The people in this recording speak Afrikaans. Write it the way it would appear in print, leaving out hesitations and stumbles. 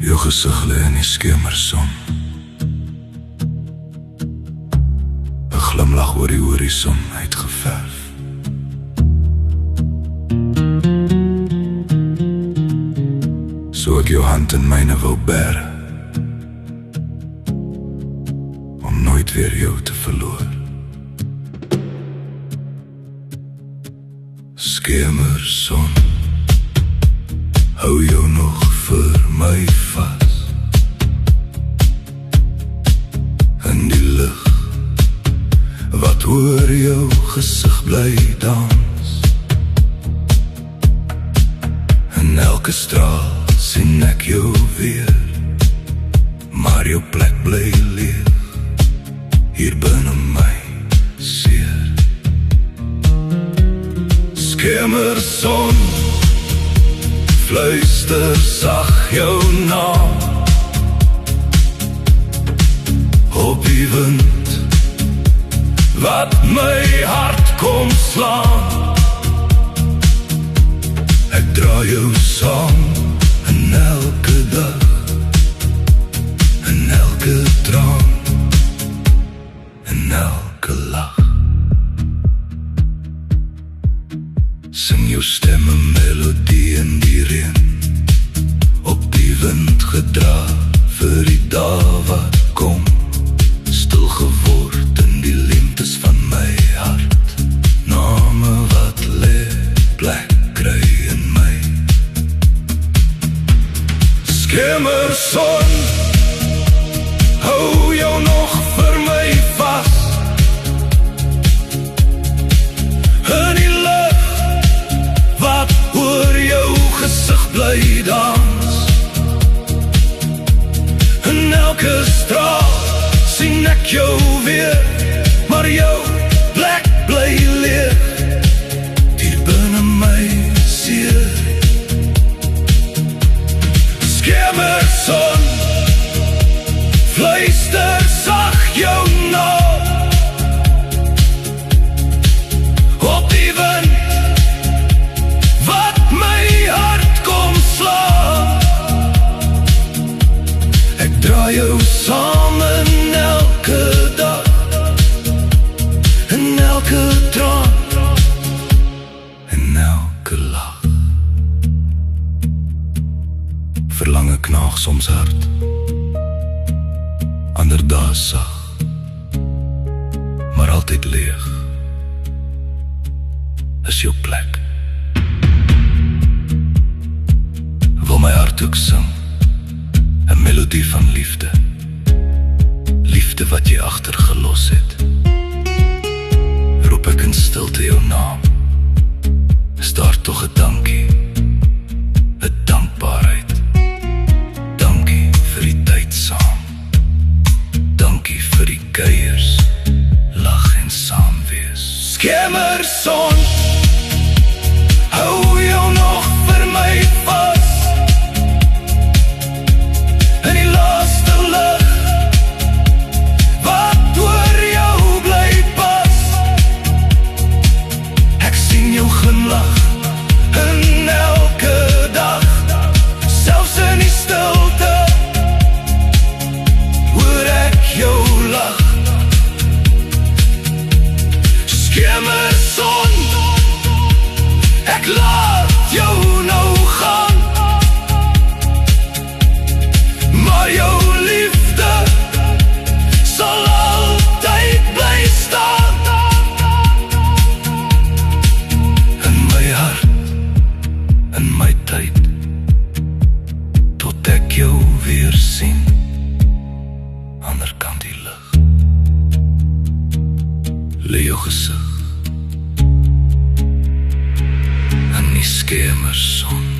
Jou gesig lê in die skemerson. 'n Glimlag oor die horison uitgeverf. So ek jou hand in myne wou bære, om nooit weer jou te verloor. Skemerson, hou jou nog vir my vas. In die lig wat oor jou gesig bly dans. In elke straal sien ek jou weer, maar jou plek bly leeg, hier binne my seer. Skemerson, fluister sag jou naam op die wind wat my hart kom slaan. Ek dra jou saam in elke dag, in elke traan, in elke lach. Sing jou stem 'n melodie in die reën, op die wind gedra vir die dae wat kom, stil geword in die lentes van my hart. Name wat lê plek kry in my. Skemerson, hou jou nog vir my vas. In die lug wat oor jou gesig bly dans. In elke straal sien ek jou weer, maar jou plek bly leeg, hier binne my seer. Skemerson, fluister sag jou naam op die wind wat my hart kom slaan. Ek dra jou saam in elke dag, in elke traan, in elke lach. Verlange knaag soms hard, ander dae sag, maar altyd leeg is jou plek. Wil my hart ook sing 'n melodie van liefde, liefde wat jy agtergelos het. Roep ek in stilte jou naam, is daar tog 'n dankie, 'n dankbaarheid. Dankie vir die tyd saam, dankie vir die kuiers, lag en saam wees. Skemerson, hou jou nog vir my vas. In die laaste lig wat oor jou bly pas. Ek sien jou glimlag in elke dag, selfs in die stilte hoor ek jou lach. Skemerson, ek laat jou nou gaan, maar jou liefde sal altyd bly staan. In my hart, in my tyd, tot ek jou weer sien, ander kant die lig. Lê jou gesig in die skemerson.